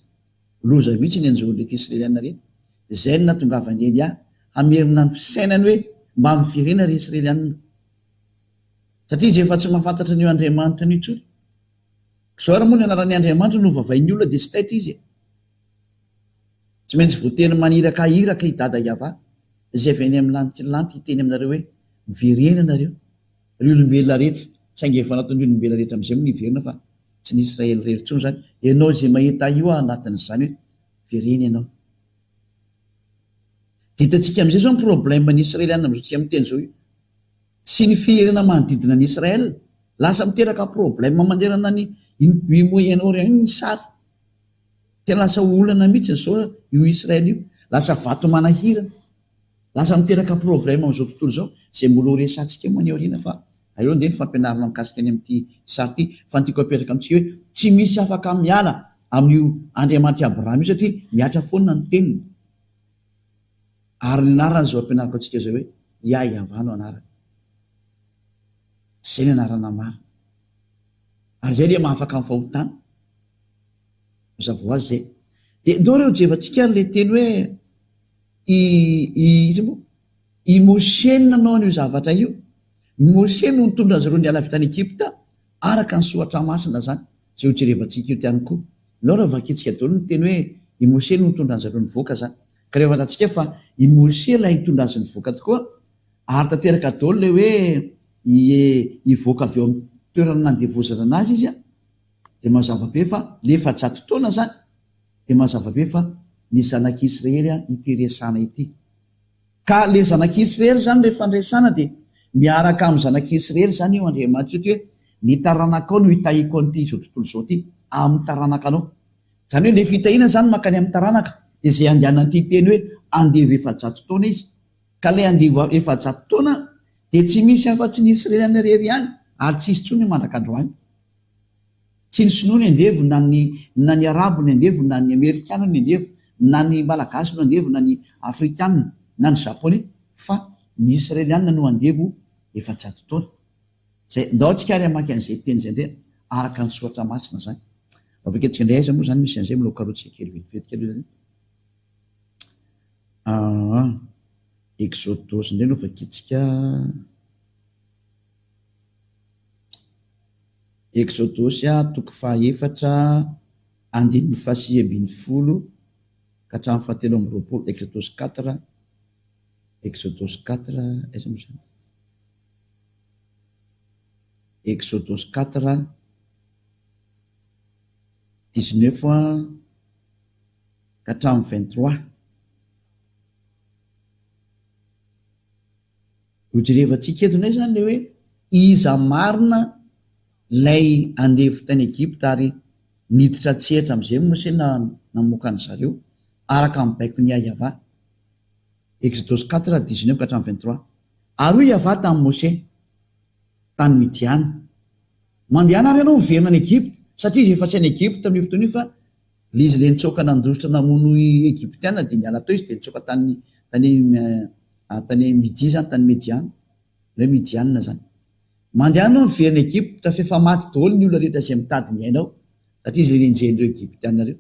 loza mihitsy ny anjony ndraiky Israelianina rehetra. Zay no natongavany Elia hamerina ny fisainany hoe mba amin'ny firenena ry Israelianina. satria izy efa tsy mahafantatra ny io Andriamanitra ny itsony. Zao raha moa ny anaran'ny Andriamanitra no vavain'ny olona dia tsy taitra izy. Tsy maintsy voateny maniraka iraka i dada Iava izay avy any amin'ny lanitra ny lanitra hiteny aminareo hoe miverena anareo ry olombelona rehetra, saingy efa nataon'ny olombelona rehetra amin'izay moa niverena fa tsy ny Israely rery intsony zany. Ianao izay mahita io anatin'izany hoe verena ianao. Dia hitantsika amin'izay zao ny problème ny Israeliana amin'izao tsika miteny zao io. Sy ny fiherena manodidina ny Israel lasa miteraka problème manderana ny Moyen-Orient ny sary. Tena lasa olana mihitsy zao io Israel io, lasa vato manahirana, lasa miteraka problème amin'izao tontolo zao izay mbola resantsika moa aoriana fa aleo nde ny fampianarana mikasika any amin'ity sary ity fa ny tiako apetraka amintsika hoe tsy misy afaka miala amin'io Andriamanitra Abraham io satria miatra foana ny teniny. Ary ny anarana zao ampianarako antsika zao hoe Iavah no anarana. Zay ny anarana mara. Ary zay dia mahafaka amin'ny fahotana. Mazava ho azy zay. Dia ndao reo jevantsika le teny hoe i Mosè nanao an'io zavatra io. I Mosè no nitondra azy ireo ny ala avy tany Egypta araka ny soratra masina zany. Zay ho jerevantsika io tiany koa. Lao raha vakitsika daholo ny teny hoe i Mosè no nitondra azy ireo nivoaka zany. Ka rehefa fantatsika fa i Mosè ilay nitondra azy nivoaka tokoa, ary tanteraka daholo le hoe hivoaka avy eo amin'ny toerana nandevozana anazy izy dia mazava be fa le efa-jato taona zany, dia mazava be fa ny zanak'Israely ity resana ity. Ka le zanak'Israely zany rehefa nresana dia miaraka amin'ny zanak'Israely zany io Andriamanitra hoe ny taranakao no hitahiko an'ity izao tontolo izao ity amin'ny taranakanao. Zany hoe le fitahiana zany makany amin'ny taranaka dia izay andehanan'ity teny hoe andevo efa-jato taona izy. Ka le andevo efa-jato taona dia tsy misy afa-tsy ny Israely rery ihany, ary tsy isy tsony mandraka androany. Tsy ny Sinoa ny andevo, na ny Arabo ny andevo, na ny Amerikana ny andevo, na ny Malagasy no andevo, na ny Afrikana, na ny Japonais, fa ny Israeliana no andevo efa-jato taona. Zay ndao tsika ary hamaky an'izay teny izay ndeha araka ny soratra masina zany. Avaketsika indray aiza moa zany misy an'izay mbola karotsika kely vetivety kely zany. Exodus indray no vakitsika. Exodus toko 4 andininy 9:10 ka hatramin'ny 7:20. Exodus 4 aiza moa zany? Exodus 4 19 ka hatramin'ny 23. Hojerevantsika eto indray zany le hoe iza marina lay andevo tany Egypta ary niditra tsehatra amin'izay Mosè namoaka ny zareo araka amin'ny baiko ny Iavah. Exodus 4 19 ka hatramin'ny 23. Ary hoy Iavah tamin'ny Mosè tany Midiana, mandehana ary ianao miverina any Egypta satria izy efa tsy any Egypta amin'io fotoana io fa le izy le nitsoaka nandositra namono Egyptiana dia niala tao izy dia nitsoaka tany Midi zany, tany Mediana, le Midiana zany. Mandehanao miverina Egypta fa efa maty daholo ny olona rehetra izay mitady ny ainao satria izy le nenjen'ireo Egyptiana reo.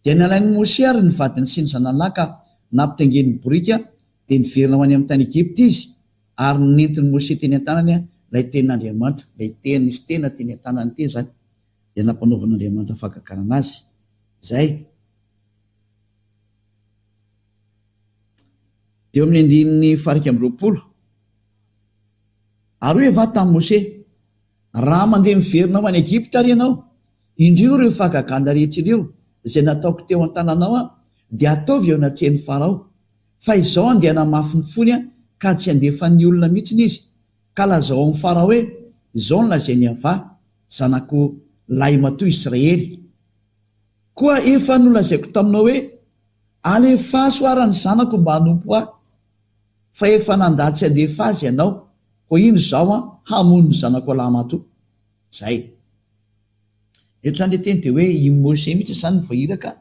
Dia nalain'ny Mosè ary ny vadiny sy ny zanalahy ka nampitaingen'ny borika dia niverina ho any amin'ny tany Egypta izy, ary nentin'ny Mosè teny an-tanany ilay tenin'Andriamanitra, ilay teny nisy tena teny an-tanany teny zany dia nampanaovan'Andriamanitra fahagagana anazy. Zay. Eo amin'ny andininy 20. Ary hoe Iavah tamin'ny Mosè, raha mandeha miverina ho any Egypta ary ianao, indrio ireo fahagagana rehetra ireo izay nataoko teo an-tananao dia ataovy eo anatrehan'ny Farao. Fa izao andeha namafy ny fony ka tsy andefan'ny olona mihitsiny izy. Ka lazao amin'ny Farao hoe izao ny lazain'i Iavah, zanako lahy matoa Israely. Koa efa nolazaiko taminao hoe alefa soarany zanako mba hanompo ahy, fa efa nandatsy andefa azy ianao, ko ino zao hamono ny zanako lahy matoa. Zay. Eto zany le teny dia hoe i Mosè mihitsy zany voahiraka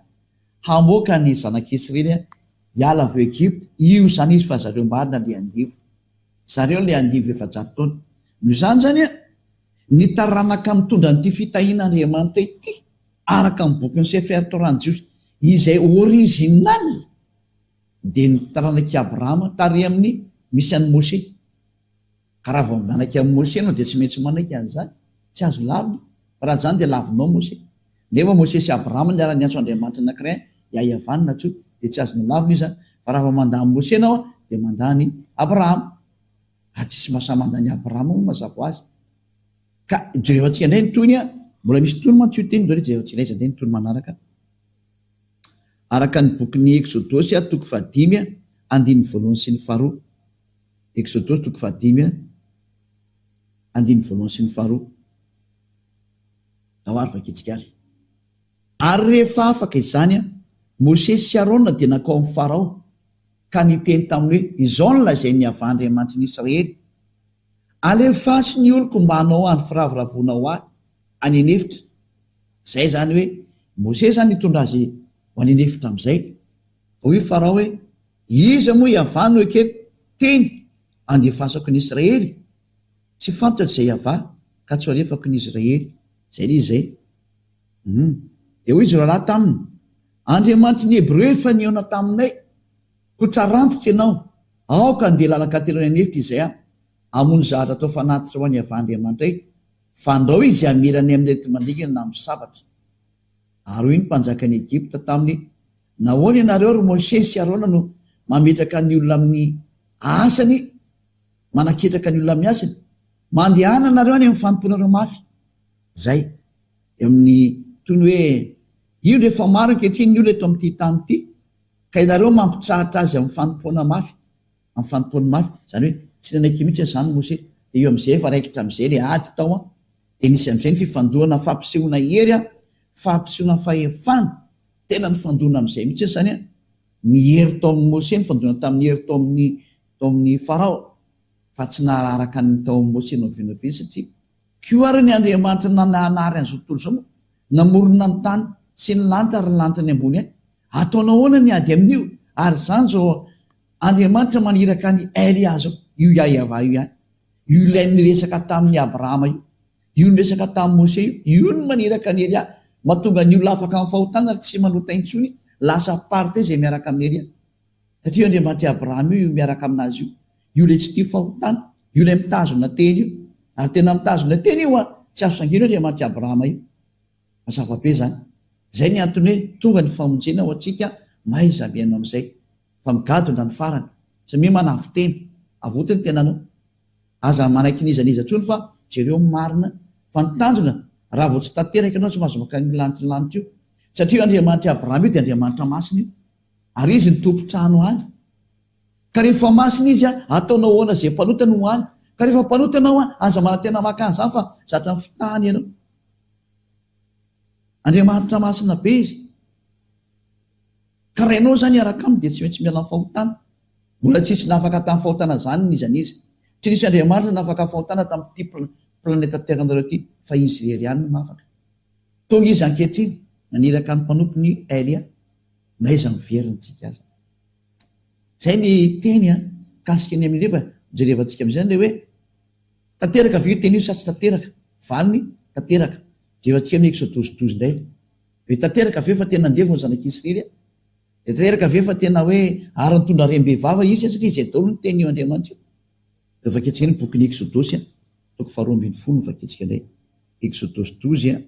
hamoaka ny zanak'Israely hiala avy eo Egypta. Io zany izy fa zareo marina le andevo. Zareo le andevo efa-jato taona. Noho izany zany ny taranaka mitondra n'ity fitahian'Andriamanitra ity araka amin'ny boky ny Sefer Torah ny Jiosy izay original dia ny taranak'i Abrahama tary amin'ny misy an'i Mosè. ka raha vao manaiky amin'ny Mose anao dia tsy maintsy manaiky an'izany, tsy azo lavina, raha zany dia lavinao Mose. Nefa Mose sy Abrahama ny ara-ny antso Andriamanitra anankiray iahavanina tso dia tsy azonao lavina io zany, fa raha vao mandany Mose anao dia mandany Abrahama, tsisy mahasamandany Abrahama moa mazava azy. Ka jerevantsika indray ny tony mbola misy tony mantsy io teny dore jerevantsika indray izay ny tony manaraka. Araka ny bokin'ny Exodosy toko 5 andiny voalohany sy ny faharoa. Exodosy toko 5 andiny voalohany sy ny faharoa. Ao vakitsika ary. Ary rehefa afaka izany Mose sy Arona dia nakao amin'ny Farao ka niteny taminy hoe izao no lazainy avahandriamanitry ny Israely, alefaso ny oloko mba hanao any firavoravona ho ahy any anefitra. Zay zany hoe Mose zany nitondra azy ho any anefitra amin'izay. Hoy Farao hoe iza moa iavano ekeko teny andefasako ny Israely, tsy fantatra izay avà ka tsy alefako ny Israely. Zay izy zay. Dia hoy izy rahalahy taminy, Andriamanitry ny Hebreo efa nihaona taminay, kotra rantitra ianao, aoka andeha lalaka telo any anefitra izay hamono zahatra atao fanatitra ho any avahandriamanitray, fandao izy hamelany amin'ny enti-mandingana na amin'ny sabatra. Ary hoy ny mpanjakan'ny Egypta taminy, nahoana ianareo ry Mose sy Arona no mametraka ny olona amin'ny asany, manaketraka ny olona amin'ny asany, mandehana nareo any amin'ny fanomponareo mafy. Zay amin'ny tony hoe io rehefa maro ankehitriny ny olona eto amin'ity tany ity, ka ianareo mampitsahatra azy amin'ny fanompoana mafy, amin'ny fanompoana mafy. Zany hoe tsy nanaiky mihitsy zany Mose. Dia io amin'izay efa raikitra amin'izay le ady tao dia nisy amin'izay ny fifandohana fampisehoana hery fampisehoana fahefana, tena ny fandohana amin'izay mihitsy zany ny hery tao amin'ny Mose, ny fandohana tamin'ny hery tao amin'ny Farao, fa tsy nararaka ny tao amin'ny Mose novinoviny satria kio ary ny Andriamanitra nanary an'izao tontolo izao, namorona ny tany sy ny lanitra ary ny lanitra ny ambony any, ataonao ahoana ny ady amin'io? Ary zany zao Andriamanitra maniraka ny Elia zao, io Iahava io ihany, io ilay niresaka tamin'ny Abrahama io niresaka tamin'ny Mose io no maniraka ny Elia, mahatonga ny olona afaka amin'ny fahotana ary tsy manota intsony, lasa parfait zay miaraka amin'ny Elia. Satria Andriamanitra Abrahama io miaraka aminazy io ilay tsy tia fahotana, io ilay mitazona teny io, ary tena mitazona teny io tsy azo sangina Andriamanitra Abrahama io. Mazava-be zany. Zay ny antony hoe tonga ny famonjena ho antsika mahay zabiana amin'izay, fa migadona ny farany, tsy mia manavitena, avotiny tenanao. Aza manaiky nizaniza tsony fa jereo marina fa nitandrona raha vao tsy tanteraka ianao tsy mahazo maka ny lanitry io. Satria Andriamanitra Abrahama io dia Andriamanitra masina io, ary izy ny tompo-trano any. Ka rehefa masina izy ataonao ahoana izay mpanotana ho any, ka rehefa mpanotanao aza manantena maka an'izany fa zatra ny fitahany ianao. Andriamanitra masina be izy. Ka raha ianao zany iaraka aminy dia tsy maintsy miala amin'ny fahotana. Mbola tsisy nafaka tamin'ny fahotana zany nizaniza. Tsy nisy Andriamanitra nafaka fahotana tamin'ity planeta Terre ity, fa izy rery ihany no mafaka. Tonga izy ankehitriny naniraka ny mpanompony Elia, maiza miverintsika aza. Zay ny teny kasika ny amin'ny rehefa jerevantsika amin'izany le hoe tanteraka ve io teny io sa tsy tanteraka? Valiny tanteraka. Jerevantsika amin'ny Exodosy 12 indray. Hoe tanteraka ve fa tena andevy ny zanak'Israely? Tanteraka ve fa tena hoe ary nitondra rem-behivava izy satria izay daholo ny teny io Andriamanitra io. Dia vaketsika ny bokin'ny Exodosy toko 12 vaketsika indray. Exodosy 12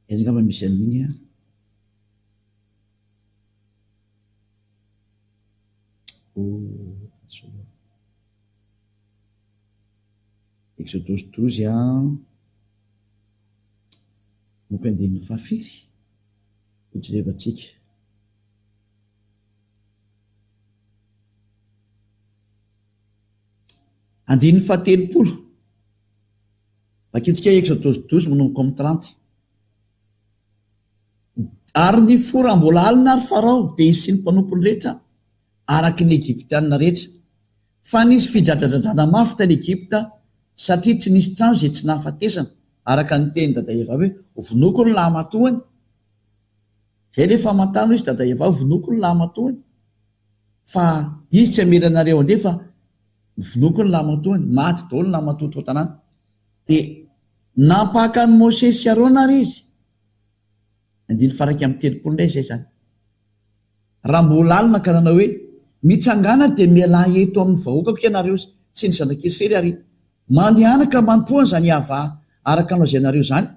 izy ngamba misy an'iny Exodosy 12 mokandin'ny fahafiry jerevantsika. Andin'ny fahatelopolo vaketsika Exodosy 12 manomboka amin'ny 30. Ary ny fora mbola alina ary Farao dia izy sy ny mpanompony rehetra araky ny Egyptianina rehetra, fa nisy fidradradradrana mafy tany Egypta satria tsy nisy trano izay tsy nahafatesana araka ny teny dada Eva hoe vonoko ny lahamatoany. Zay rehefa mantano izy dada Eva vonoko ny lahamatoany, fa izy tsy amelanareo andeha fa vonoko ny lahamatoany, maty daholo ny lahamatoa tao tanàna. Dia nampaka ny Mose sy Arona ary izy. Andiny faraka amin'ny telopolo indray izay zany. Raha mbola alina ka nanao hoe mitsangana dia miala eto amin'ny vahoakako ianareo sy ny zanak'Israely ary mandehanaka manompoana zany hava araka anao zay anareo zany.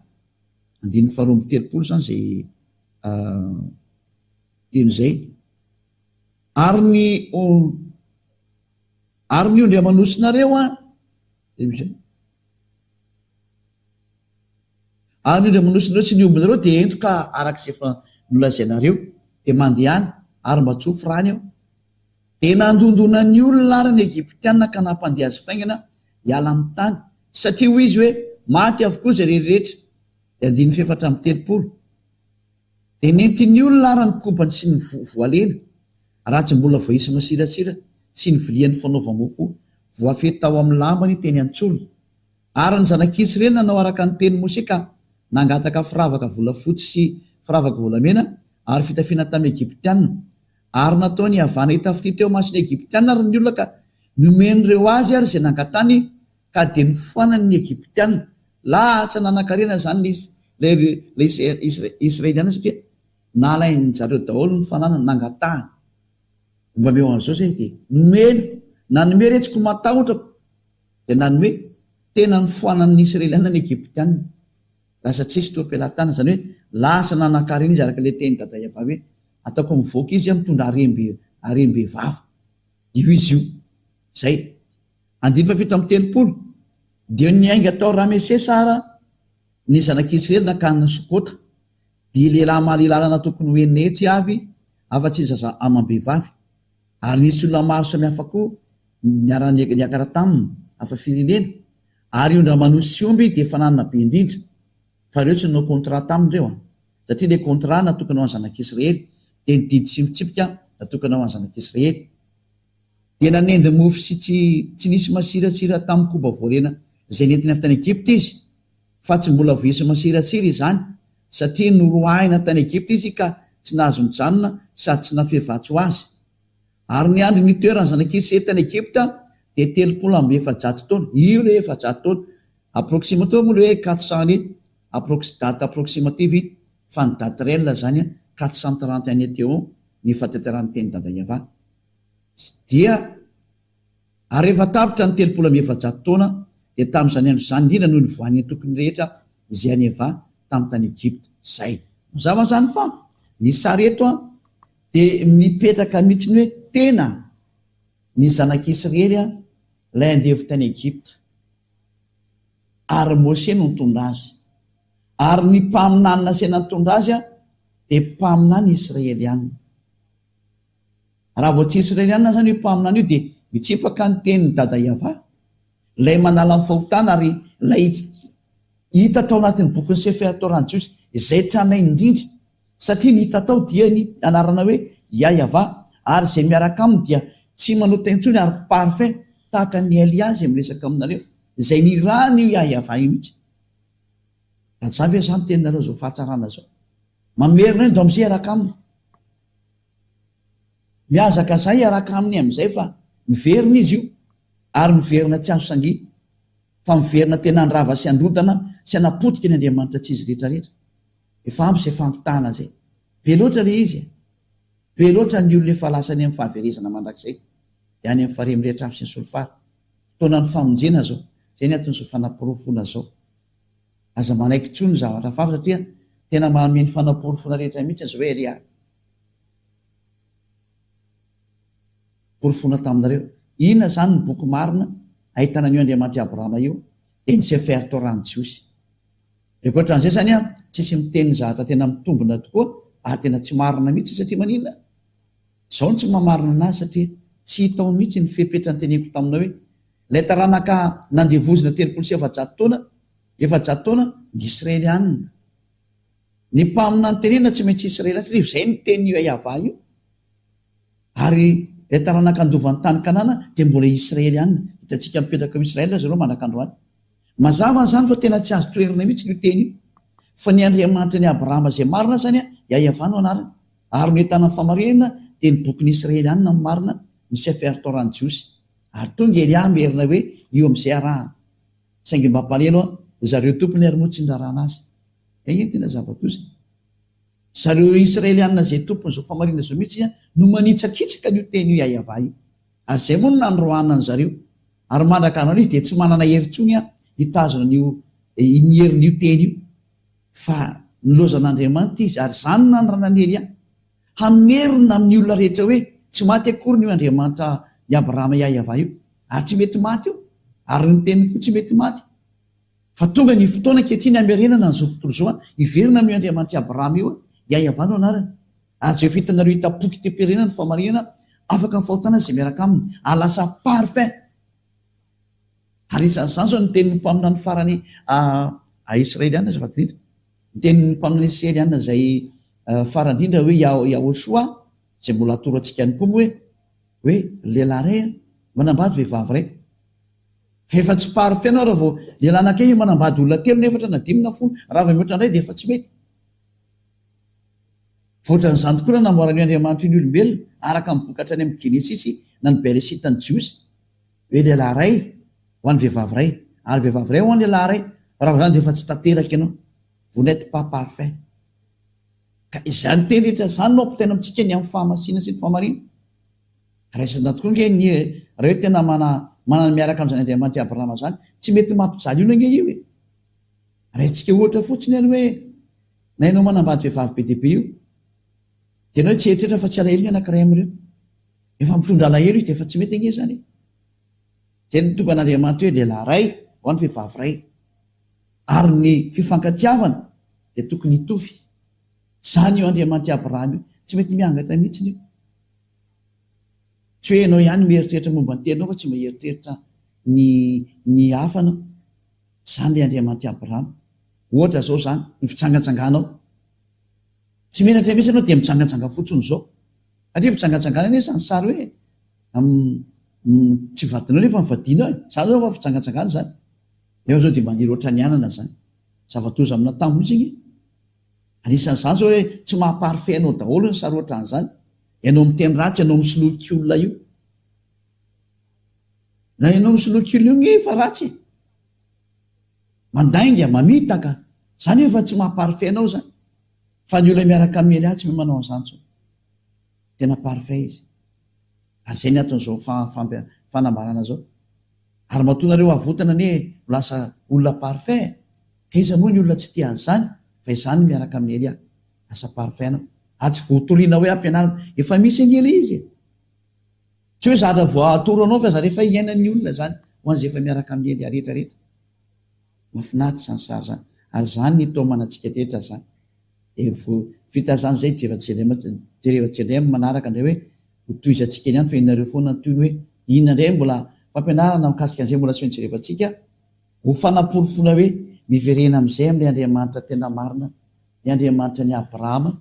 19:30 zany zay teny zay. Ary ny ondriamanosinareo a ary ny ondriamanosinareo sy ny ombinareo dia ento ka arak'izay efa nolazainareo dia mandehana ary mba tsofo rany ao. Dia nandondona ny olona ary ny Egyptianina ka nampandeha azy faingana hiala amin'ny tany satria hoy izy hoe maty avokoa zay rehetrarehetra. Dia 4:30 dia nentiny olona ary ny kobany sy ny voalena raha tsy mbola voaisy masiratsira sy ny vilian'ny fanaova-mofo voafehy tao amin'ny lambany teny an-tsolo. Ary ny zanak'Israely nanao araka ny teny Mose ka nangataka firavaka volafotsy sy firavaka volamena ary fitafiana tamin'ny Egyptianina. Ary natao ny havana hitafity teo masony Egyptianina ary ny olona ka nomen'ireo azy ary zay nangatany ka dia nifoanany ny Egyptianina. Lasa nanankarena zany Israeliana satria nalainy zareo daholo ny fananana nangatahany. Mba meo an'izao zay dia nomeny nanome retsiko matahotrako dia nanome tena nifoanan'ny Israeliana ny Egyptianina. Lasa tsisy toam-pilatana zany hoe lasa nanankarena izy araka le teny dada Iava hoe ataoko mivoaka izy mitondra arembe vava. Io izy io zay 19:30 dia niainga tao Ramesesa ara ny zanak'Israely nakany ny Sokota. Dia lehilahy mahalilalana tokony hoenina etsy avy afa-tsy zaza amam-behivavy. Ary nisy olona maro samihafa koa niakara taminy hafa firenena. Ary io Ondriamanosy sy omby dia efa nanana be indrindra fa ireo tsy nanao kontra tamindreo satria le kontra natokana ho an'ny zanak'Israely dia ny didy sy mitsipika natokana ho an'ny zanak'Israely. Dia nanendy mofo sy tsy nisy masiratsira tamin'ny koba voalena izay nentiny avy tany Egypta izy fa tsy mbola voisy masiratsira izany satria noroahina tany Egypta izy ka tsy nahazo mijanona sady tsy nafevatso azy. Ary ny andro nitoerany zanak'Israely tany Egypta dia 300 taona. Io le 400 taona approximativement moa le hoe 400 année date approximative fa ny date réelle zany 430 année teo ny fahateteran'ny teny dada Iava. Dia ary rehefa tapitra ny 300 taona dia tamin'izany andro zany indrindra noho ny voan'ny tokony rehetra izay any Iava tamin'ny tany Egypta. Zay mazava zany fa ny sary eto dia mipetraka mihitsy ny hoe tena ny zanak'Israely ilay andevy tany Egypta ary Mose no nitondra azy. Ary ny mpaminany nasena nitondra azy dia mpaminany Israeliana. Raha vao tsy Israeliana zany io mpaminany io dia mitsipaka ny tenin'ny dada Iava ilay manala ny fahotana ary ilay hita tao anatin'ny bokin'ny Sefer Torah Jiosy izay tranainy indrindra satria ny hita tao dia ny anarana hoe Iava ary izay miaraka aminy dia tsy manao tentsony ary parfait tahaka ny Eliazy miresaka aminareo izay ny rany io Iava io mihitsy. Raha zavy zany teninareo zao fahatsarana zao mamerina eny amin'izay araka aminy miazaka zay araka aminy amin'izay fa miverina izy io ary miverina tsy azo sangy fa miverina tena andrava sy androdana sy anapotika ny Andriamanitra tsy izy rehetrarehetra. Efa ampy izay fampitahana zay be loatra le izy be loatra ny olona efa lasany amin'ny fahaverezana mandrakizay dia any amin'ny faremy rehetra avy sy ny solofary fotoana ny famonjena zao zay ny aton'izao fanamporofona zao. Aza manaiky tsony ny zavatra fafa satria tena manome ny fanamporofona rehetra mihitsy zao hoe Elia porofona taminareo. Inona zany ny boky marina ahitana an'io Andriamanitra Abrahama io dia ny Sefer Torah Jiosy. Ankoatran'izay zany tsisy miteny zavatra tena mitombona tokoa ary tena tsy marina mihitsy satria maninona zao ny tsy mamarina anazy satria tsy hitao mihitsy ny fepetra ny teneko taminao hoe ilay taranaka nandevozina 300 taona ny Israeliana. Ny mpamina ny tenena tsy maintsy Israeliana satria izay ny teny io Iava io ary ilay taranaka andovan'ny tany Kanana dia mbola Israeliana. Hitantsika mipetraka amin'ny Israela zareo manakandroany. Mazava zany fa tena tsy azo toerina mihitsy io teny io fa ny Andriamanitra ny Abrahama izay marina zany Iava no anarany ary ny entana famarinana dia ny bokin'ny Israeliana ny marina ny Sefer Torah Jiosy ary tonga Elia merina hoe io amin'izay arahana saingy mba palelo zareo tompony ary moa tsy ndrarana azy. Iny tena zava-tozy zareo israelianina zay tompony zao famarina zao mihitsy no manitsakitsaka nio teny io iayava io, ary zay moa no nandroana ny zareo, ary mandraka anao izy dia tsy manana herintsony hitazona ny herin'io teny io, fa nilozan'Andriamanitra izy, ary zany nandrananely hamerina amin'ny olona rehetra hoe tsy maty akory nio Andriamanitra ny Abrahama iayava io, ary tsy mety maty io, ary ny teniny koa tsy mety maty, fa tonga ny fotoana ankehitriny hamerenana n'izao tontolo zao hiverina amin'io Andriamanitra Abrahama io iayava no anarany, ary zay fitanareo hitapoky temperena ny famarinana afaka mifahotana zay miaraka aminy alasa parfait. Ary isan'izany zao ny tenin'ny mpaminany farany Israelianina zay fatiditra, ny tenin'ny mpaminany Israelianina zay farandrindra hoe Yahoshua zay mbola atoroantsika ihany koa hoe lehilahy ray manambady vehivavy ray, fa efa tsy parfait anao raha vao lehilahy anankiray manambady olona telo na efatra na dimy na folo, raha vao mihoatra indray dia efa tsy mety. Voatran'izany tokoa na namboaran'io Andriamanitra ny olombelona araka mibokatra any amin'ny Genesisy na ny Beresita ny Jiosy hoe lehilahy ray ho an'ny vehivavy ray, ary vehivavy ray ho an'ny lehilahy ray, raha vao zany dia efa tsy tanteraka ianao, vous n'êtes pas parfait. Ka izany teny rehetra izany no ampitaina amintsika ny amin'ny fahamasina sy ny fahamarina. Raisina tokoa nge ny raha hoe tena manana miaraka amin'izany Andriamanitra Abrahama zany, tsy mety mampijaly io nge io e. Raintsika ohatra fotsiny any hoe na ianao manambady vehivavy be dia be io, dia ianao tsy eritreritra fa tsy alahelo ny anankiray amin'ireo, efa mitondra alahelo izy dia efa tsy mety nge zany. Zay ny tonga an'Andriamanitra hoe lehilahy ray ho an'ny vehivavy ray, ary ny fifankatiavana dia tokony hitovy. Zany io Andriamanitra Abrahama io tsy mety miangatra mihitsy io. Tsy hoe ianao ihany mieritreritra momba ny teninao fa tsy mieritreritra ny hafana. Zany ilay Andriamanitra Abrahama. Ohatra zao zany ny fitsangatsanganao, tsy menatra mihitsy ianao dia mitsangatsanga fotsiny zao, satria fitsangatsangana anie zany sary hoe tsy vadinao nefa mivadinao, zany zao fa fitsangatsangana zany. Eo zao dia maniry ohatran'ny anana zany, zava-doza amina tambo mihitsy iny. Anisan'izany zao hoe tsy mahaparfait anao daholo ny sary ohatran'izany, ianao miteny ratsy, ianao misoloky olona io, na ianao misoloky olona io nge fa ratsy, mandainga mamitaka, zany efa tsy mahaparfait anao zany. Fa ny olona miaraka amin'ny ely tsy manao an'izany tsony, tena parfait izy. Ary zay ny aton'izao fanambarana zao, ary mahatonareo avotana ne lasa olona parfait, ka iza moa ny olona tsy tia an'izany, fa izany miaraka amin'ny ely lasa parfait anao. Tsy voatoriana hoe ampianarina, efa misy angely izy, tsy hoe zatra voatoro anao fa za rehefa iainan'ny olona zany ho an'izay efa miaraka amin'ny ely rehetrarehetra. Mahafinaritra zany sary zany, ary zany ny tao-manantsika rehetra zany. Vita zany zay jereva manaraka indray hoe hotoizantsika eny ihany fa inareo foana toy hoe inona indray mbola fampianarana mikasika an'izay mbola tsy ho jerevantsika ho fanaporofona hoe miverena amin'izay amin'ilay Andriamanitra tena marina, ny Andriamanitra ny Abrahama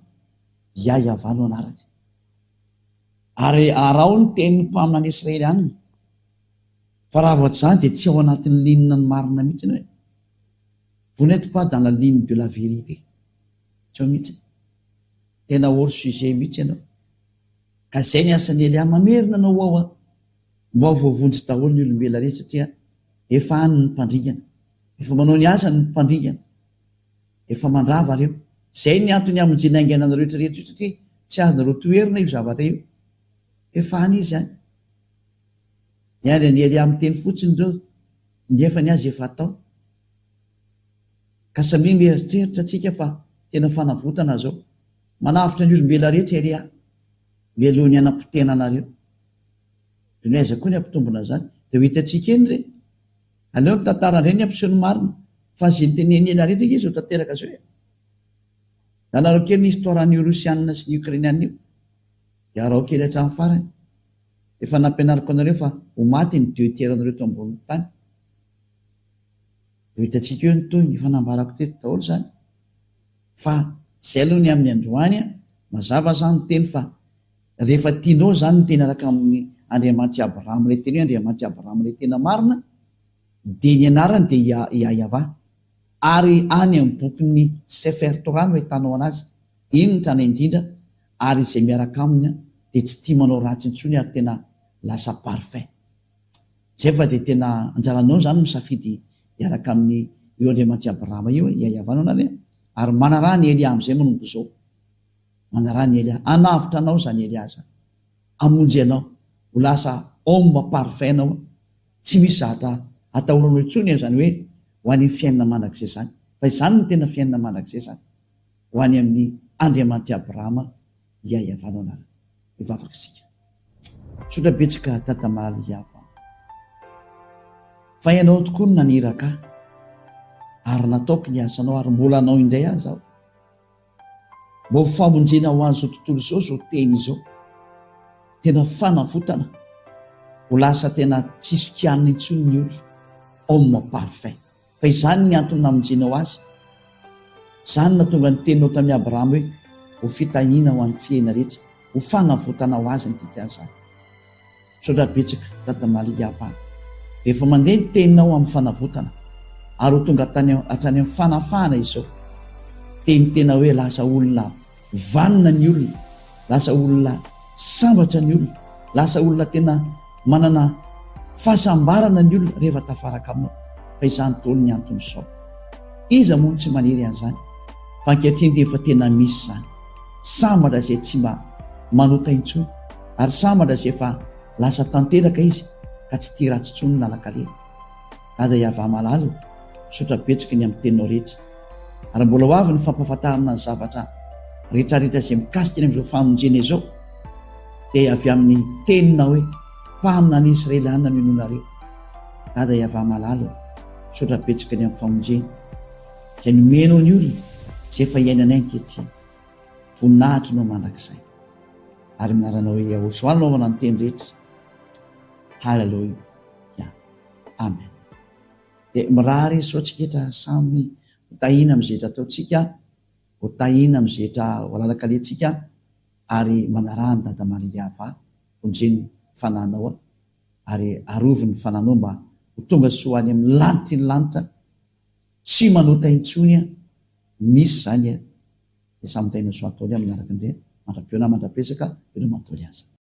iayavano anarany. Ary arao ny tenin'ny mpaminany Israelianina, fa raha voatra zany dia tsy ao anatin'ny linina ny marina mihitsy hoe vous n'êtes pas dans la ligne de la vérité, tsy ao mihitsy, tena hors sujet mihitsy ianao. Ka zay ny asan'ny Elia mamerina anao ao mba voavonjy daholo ny olombelona rehetra, satria efa any ny mpandringana, efa manao ny asa ny mpandringana, efa mandrava reo. Zay ny antony hamonjenaingana na rehetra rehetra io, satria tsy azonareo toerina io zavatra io, efa any izy any. Niandry ny Elia amin'ny teny fotsiny reo nefa ny azy efa atao, ka samy mieritreritra atsika fa tena fanavotana zao manavitra ny olombelona rehetra Elia mialohan'ny anam-potena anareo. Dia ny aiza koa ny ampitombona zany dia ho hitantsika eny re, aleo ny tantara indray ny ampiseho ny marina, fa zay ny teneny ela rehetra izy ho tanteraka zao hoe nanareo kely ny historan'ny Rosianina sy ny Ukrainianina io, dia arao kely hatramin'ny farany, efa nampianariko anareo fa ho maty ny deuteranareo to ambonin'ny tany. Dia ho hitantsika eo ny toy ny fanambarako teto daholo zany, fa zay aloha ny amin'ny androany mazava zany teny fa rehefa tianao zany ny tena araka amin'ny Andriamanitra Abrahama ilay teny hoe Andriamanitra Abrahama ilay tena marina, dia ny anarany dia Iayava, ary any amin'ny bokin'ny Sefer Torah no ahitanao anazy, iny ny trana indrindra, ary izay miaraka aminy dia tsy tia manao ratsy intsony ary tena lasa parfait. Zay fa dia tena anjaranao zany misafidy iaraka amin'ny io Andriamanitra Abrahama io Iayava anao, ary manaraha ny Elia amin'izay manombo zao. manarany Elia, anavitra anao zany Eliaza, amonjy anao, ho lasa omba parfait anao, tsy misy zatra atahoranao intsony zany hoe ho any fiainana mandrakizay zany, fa izany no tena fiainana mandrakizay zany, ho any amin'ny Andriamanitra Abrahama iahavanao anara. Ivavaka isika. Sotra betsaka tatamala iava. Fa ianao tokoa no naniraka ary nataoko ny asanao ary mbola anao indray aza aho. Mbo famonjena ho an'izao tontolo izao zao teny izao. Tena fanafotana. Ho lasa tena tsisy kianina intsony ny olona. Homme parfait. Fa izany ny antony namonjenao azy. Izany natonga ny teninao tamin'ny Abrahama hoe ho fitahiana ho an'ny fiaina rehetra. Ho fanafotana ho azy ny dikan'izany. Sotra betsaka tatamala iava. Efa mandeha ny teninao amin'ny fanavotana ary ho tonga hatrany amin'ny fanafahana izao. Teny tena hoe lasa olona vanina ny olona, lasa olona sambatra ny olona, lasa olona tena manana fahasambarana ny olona rehefa tafaraka aminao. Fa izany tolo ny antony sao. Iza moa tsy maniry an'izany? Fa ankehitriny dia efa tena misy zany. Sambatra izay tsy mba manota intsony ary sambatra izay efa lasa tanteraka izy ka tsy tia ratsy intsony nalakalena. Dada iava malalo, sotra betsaka ny amin'ny teninao rehetra. Ary mbola ho avy ny fampahafantarana ny zavatra rehetrarehetra izay mikasika ny amin'izao famonjena izao dia avy amin'ny tenina hoe mpamina ny Israeliana no inonareo. Dada iava malalo, sotra betsaka ny amin'ny famonjena izay nomenao ny olona izay efa iainanay ankehitriny. Voninahitra no mandrakizay. Ary minaranao hoe ahosoany naovana ny teny rehetra. Haleluia. Amen. Dia mirary soatsiketra samy hotahina amin'ny zetra ataotsika, hotahina amin'ny zetra hoalalakalentsika ary manarahany dada Mariava vonjeny fananao ary aroviny fananao mba ho tonga soany amin'ny lanitry ny lanitra sy manota intsony misy zany dia samy taina so ataony amin'ny araka indray mandrapiona mandrapesaka eno matory azy.